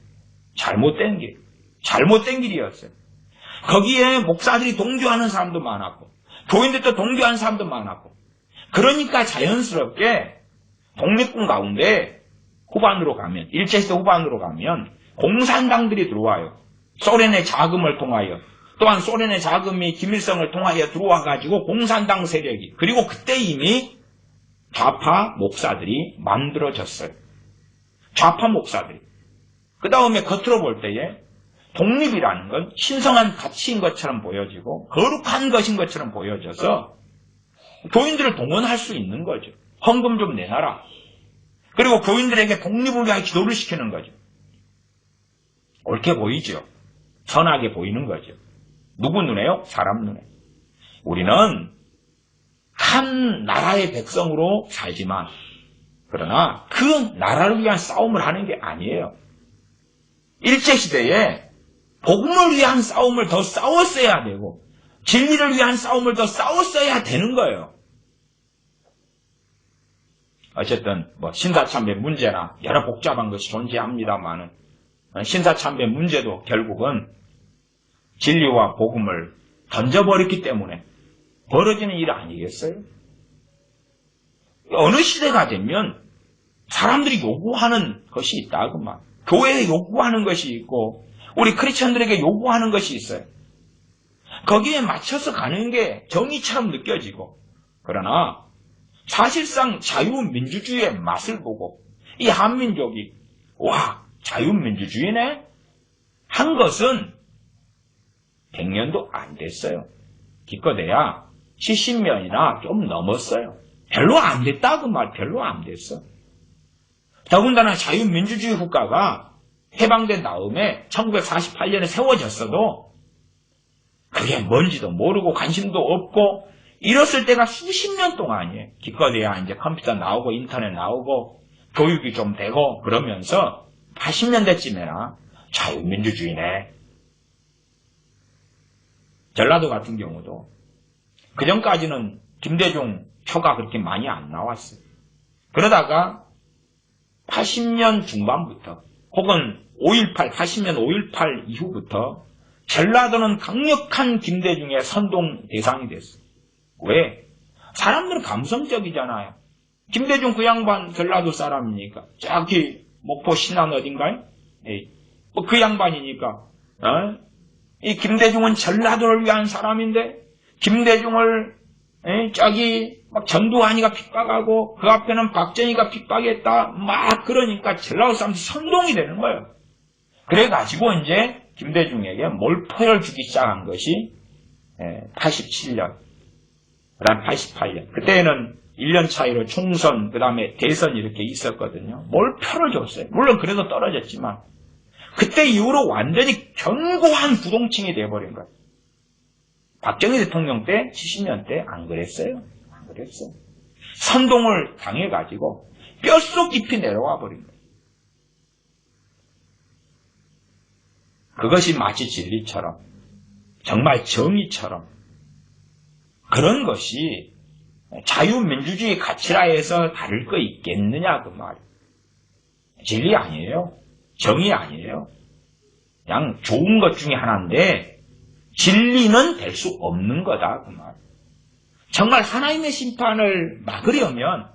잘못된 길이었어요. 거기에 목사들이 동조하는 사람도 많았고 교인들도 동조하는 사람도 많았고 그러니까 자연스럽게 독립군 가운데 후반으로 가면 일제시대 후반으로 가면 공산당들이 들어와요. 소련의 자금을 통하여 또한 소련의 자금이 김일성을 통하여 들어와가지고 공산당 세력이 그리고 그때 이미 좌파 목사들이 만들어졌어요. 좌파 목사들이. 그 다음에 겉으로 볼 때에 독립이라는 건 신성한 가치인 것처럼 보여지고 거룩한 것인 것처럼 보여져서 교인들을 동원할 수 있는 거죠. 헌금 좀 내놔라. 그리고 교인들에게 독립을 위하여 기도를 시키는 거죠. 옳게 보이죠. 선하게 보이는 거죠. 누구 눈에요? 사람 눈에. 우리는 한 나라의 백성으로 살지만 그러나 그 나라를 위한 싸움을 하는 게 아니에요. 일제시대에 복음을 위한 싸움을 더 싸웠어야 되고 진리를 위한 싸움을 더 싸웠어야 되는 거예요. 어쨌든 신사참배 문제나 여러 복잡한 것이 존재합니다만은 신사참배 문제도 결국은 진리와 복음을 던져버렸기 때문에 벌어지는 일 아니겠어요? 어느 시대가 되면 사람들이 요구하는 것이 있다 그 말. 교회에 요구하는 것이 있고 우리 크리스천들에게 요구하는 것이 있어요. 거기에 맞춰서 가는 게 정의처럼 느껴지고 그러나 사실상 자유민주주의의 맛을 보고 이 한민족이 와 자유민주주의네 한 것은 100년도 안 됐어요. 기껏해야 70년이나 좀 넘었어요. 별로 안 됐다 그 말. 별로 안 됐어. 더군다나 자유민주주의 국가가 해방된 다음에 1948년에 세워졌어도 그게 뭔지도 모르고 관심도 없고 이랬을 때가 수십 년 동안이에요. 기껏해야 이제 컴퓨터 나오고 인터넷 나오고 교육이 좀 되고 그러면서 80년대쯤에나 자유민주주의네. 전라도 같은 경우도 그전까지는 김대중 표가 그렇게 많이 안 나왔어요. 그러다가 80년 중반부터 혹은 80년 5.18 이후부터 전라도는 강력한 김대중의 선동 대상이 됐어요. 왜? 사람들은 감성적이잖아요. 김대중 그 양반 전라도 사람이니까 저기 목포 신안 어딘가요? 그 양반이니까 이 김대중은 전라도를 위한 사람인데 김대중을 저기 막 전두환이가 핍박하고 그 앞에는 박정희가 핍박했다 막 그러니까 전라도 사람들이 선동이 되는 거예요. 그래가지고 이제 김대중에게 몰표를 주기 시작한 것이 87년 그다음 88년 그때는 1년 차이로 총선 그 다음에 대선 이렇게 있었거든요. 몰표를 줬어요. 물론 그래도 떨어졌지만 그때 이후로 완전히 견고한 부동층이 돼버린 거예요. 박정희 대통령 때 70년 때 안 그랬어요. 안 그랬어요. 선동을 당해가지고 뼛속 깊이 내려와 버린 거예요. 그것이 마치 진리처럼 정말 정의처럼 그런 것이 자유민주주의 가치라해서 다를 거 있겠느냐 그 말이에요. 진리 아니에요. 정의 아니에요. 그냥 좋은 것 중에 하나인데 진리는 될 수 없는 거다 그 말. 정말 하나님의 심판을 막으려면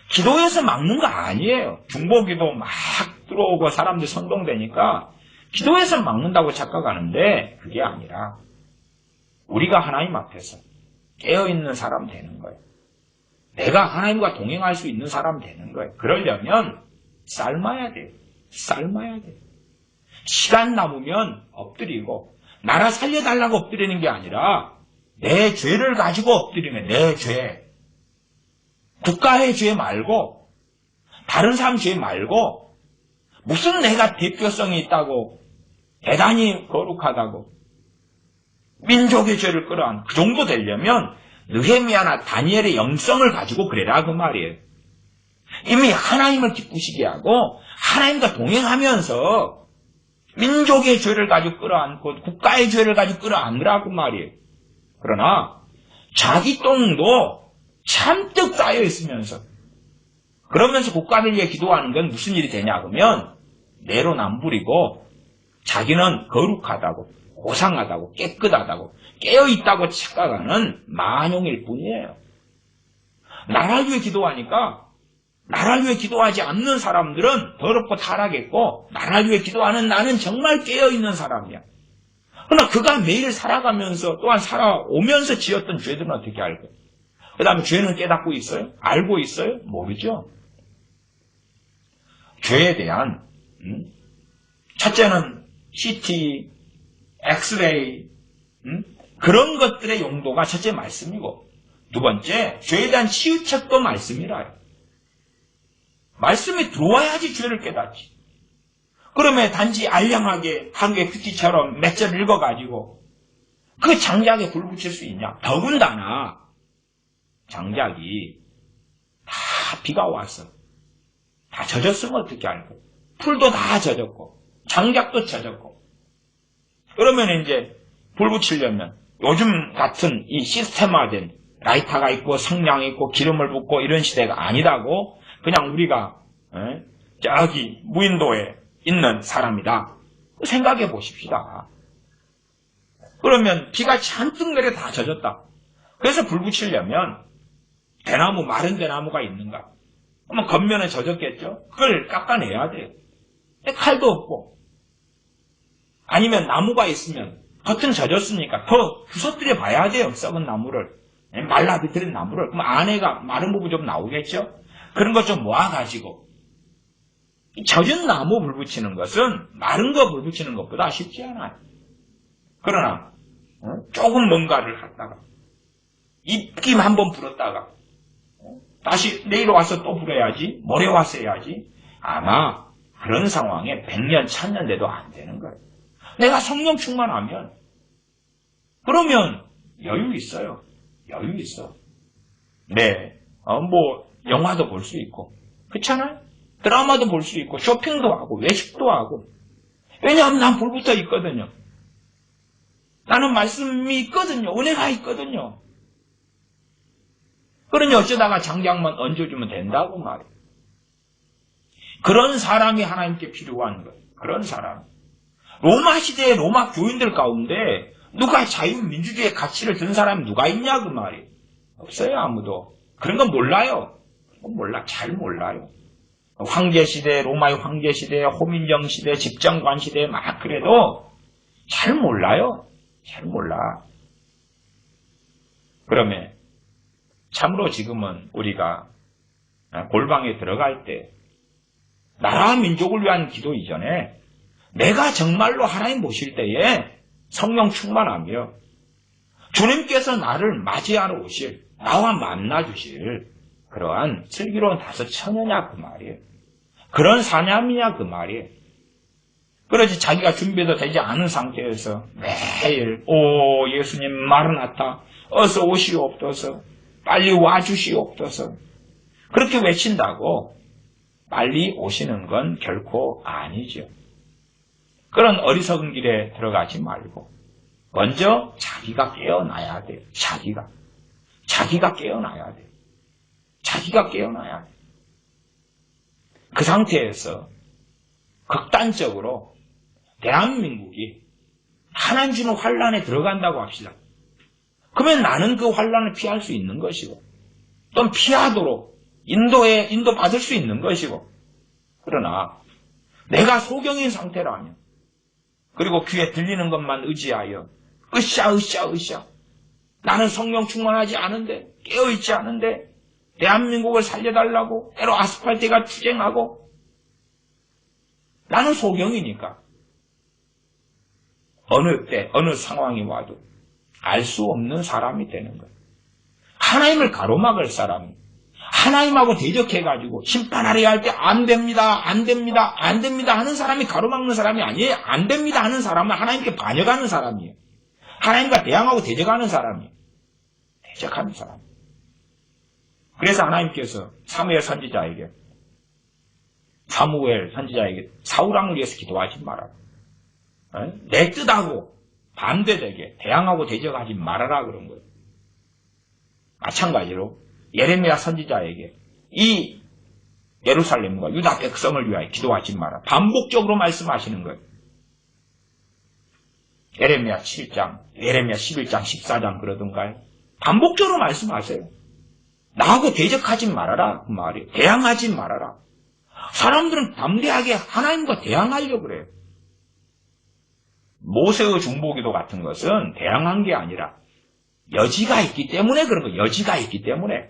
기도에서 막는 거 아니에요. 중보기도 막 들어오고 사람들 선동되니까 기도에서 막는다고 착각하는데 그게 아니라 우리가 하나님 앞에서 깨어있는 사람 되는 거예요. 내가 하나님과 동행할 수 있는 사람 되는 거예요. 그러려면 삶아야 돼요. 삶아야 돼요. 시간 남으면 엎드리고 나라 살려달라고 엎드리는 게 아니라 내 죄를 가지고 엎드리면 내 죄. 국가의 죄 말고 다른 사람 죄 말고 무슨 내가 대표성이 있다고 대단히 거룩하다고 민족의 죄를 끌어안 그 정도 되려면 느헤미야나 다니엘의 영성을 가지고 그래라 그 말이에요. 이미 하나님을 기쁘시게 하고 하나님과 동행하면서 민족의 죄를 가지고 끌어안고 국가의 죄를 가지고 끌어안으라고 말이에요. 그러나 자기 똥도 잔뜩 쌓여 있으면서 그러면서 국가를 위해 기도하는 건 무슨 일이 되냐 그러면 내로남불이고 자기는 거룩하다고 고상하다고 깨끗하다고 깨어있다고 착각하는 만용일 뿐이에요. 나라를 위해 기도하니까 나라를 위해 기도하지 않는 사람들은 더럽고 타락했고 나라를 위해 기도하는 나는 정말 깨어있는 사람이야. 그러나 그가 매일 살아가면서 또한 살아오면서 지었던 죄들은 어떻게 알고 그 다음에 죄는 깨닫고 있어요? 알고 있어요? 모르죠. 죄에 대한 첫째는 CT, 엑스레이, 그런 것들의 용도가 첫째 말씀이고, 두 번째, 죄에 대한 치유책도 말씀이라요. 말씀이 들어와야지 죄를 깨닫지. 그러면 단지 알량하게 한국의 큐티처럼 몇 절 읽어가지고 그 장작에 불 붙일 수 있냐? 더군다나 장작이 다 비가 와서 다 젖었으면 어떻게 알고, 풀도 다 젖었고 장작도 젖었고, 그러면 이제 불 붙이려면 요즘 같은 이 시스템화된 라이터가 있고 성냥이 있고 기름을 붓고 이런 시대가 아니라고 그냥 우리가 저기 무인도에 있는 사람이다 생각해 보십시다. 그러면 비가 잔뜩 내려 다 젖었다. 그래서 불 붙이려면 대나무, 마른 대나무가 있는가? 그러면 겉면에 젖었겠죠? 그걸 깎아내야 돼요. 칼도 없고. 아니면 나무가 있으면 겉은 젖었으니까 더 부서뜨려 봐야 돼요. 썩은 나무를. 말라 비틀린 나무를. 그럼 안에가 마른 부분 좀 나오겠죠? 그런 것 좀 모아가지고. 젖은 나무 불 붙이는 것은 마른 거 불 붙이는 것보다 쉽지 않아요. 그러나 조금 뭔가를 하다가 입김 한번 불었다가 다시 내일 와서 또 불어야지, 모레 와서 해야지. 아마 그런 상황에 100년, 1000년 돼도 안 되는 거예요. 내가 성령 충만하면 그러면 여유 있어요. 여유 있어. 네, 영화도 볼 수 있고, 그렇잖아요? 드라마도 볼 수 있고, 쇼핑도 하고, 외식도 하고. 왜냐하면 난 불붙어 있거든요. 나는 말씀이 있거든요. 은혜가 있거든요. 그러니 어쩌다가 장작만 얹어주면 된다고 말이에요. 그런 사람이 하나님께 필요한 거예요. 그런 사람. 로마 시대의 로마 교인들 가운데 누가 자유민주주의의 가치를 든 사람이 누가 있냐 그 말이에요. 없어요, 아무도. 그런 건 몰라요. 몰라, 잘 몰라요. 황제시대, 로마의 황제시대, 호민정 시대, 집정관 시대 막 그래도 잘 몰라요. 잘 몰라. 그러면 참으로 지금은 우리가 골방에 들어갈 때 나라와 민족을 위한 기도 이전에 내가 정말로 하나님 보실 때에 성령 충만하며 주님께서 나를 맞이하러 오실, 나와 만나 주실 그러한 슬기로운 다섯 처녀냐 그 말이에요. 그런 사람이냐 그 말이에요. 그러지 자기가 준비도 되지 않은 상태에서 매일 오 예수님 마르나타 어서 오시옵소서, 빨리 와주시옵소서 그렇게 외친다고 빨리 오시는 건 결코 아니죠. 그런 어리석은 길에 들어가지 말고 먼저 자기가 깨어나야 돼요. 자기가 깨어나야 돼요. 자기가 깨어나야 돼요. 그 상태에서 극단적으로 대한민국이 하나님 주는 환란에 들어간다고 합시다. 그러면 나는 그 환란을 피할 수 있는 것이고 또 피하도록 인도 받을 수 있는 것이고, 그러나 내가 소경인 상태라면 그리고 귀에 들리는 것만 의지하여 으쌰 나는 성령 충만하지 않은데, 깨어있지 않은데 대한민국을 살려달라고 때로 아스팔트가 투쟁하고 나는 소경이니까 어느 때 어느 상황이 와도 알 수 없는 사람이 되는 거예요. 하나님을 가로막을 사람이 하나님하고 대적해가지고 심판하려 할 때 안 됩니다 하는 사람이 가로막는 사람이 아니에요. 안 됩니다 하는 사람은 하나님께 반역하는 사람이에요. 하나님과 대항하고 대적하는 사람이에요. 대적하는 사람. 그래서 하나님께서 사무엘 선지자에게 사울왕을 위해서 기도하지 말아라. 내 뜻하고 반대되게 대항하고 대적하지 말아라 그런 거예요. 마찬가지로 예레미야 선지자에게 이 예루살렘과 유다 백성을 위하여 기도하지 마라. 반복적으로 말씀하시는 거예요. 예레미야 7장, 예레미야 11장, 14장 그러던가요? 반복적으로 말씀하세요. 나하고 대적하지 말아라 그 말이에요. 대항하지 말아라. 사람들은 담대하게 하나님과 대항하려고 그래요. 모세의 중보기도 같은 것은 대항한 게 아니라 여지가 있기 때문에 그런 거예요. 여지가 있기 때문에.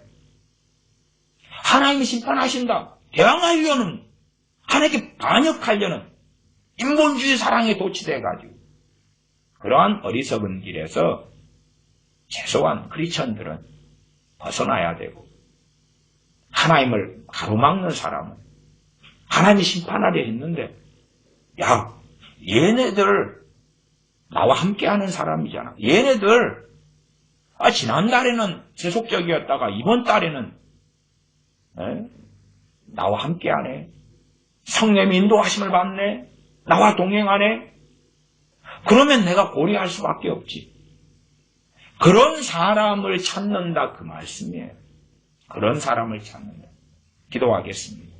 하나님이 심판하신다. 대항하려는, 하나님께 반역하려는 인본주의 사랑에 도취돼가지고 그러한 어리석은 길에서 최소한 크리스천들은 벗어나야 되고 하나님을 가로막는 사람은 하나님이 심판하려 했는데 야 얘네들 나와 함께하는 사람이잖아. 얘네들 지난달에는 세속적이었다가 이번 달에는 나와 함께하네. 성령의 인도하심을 받네. 나와 동행하네. 그러면 내가 고려할 수밖에 없지. 그런 사람을 찾는다 그 말씀이에요. 그런 사람을 찾는다. 기도하겠습니다.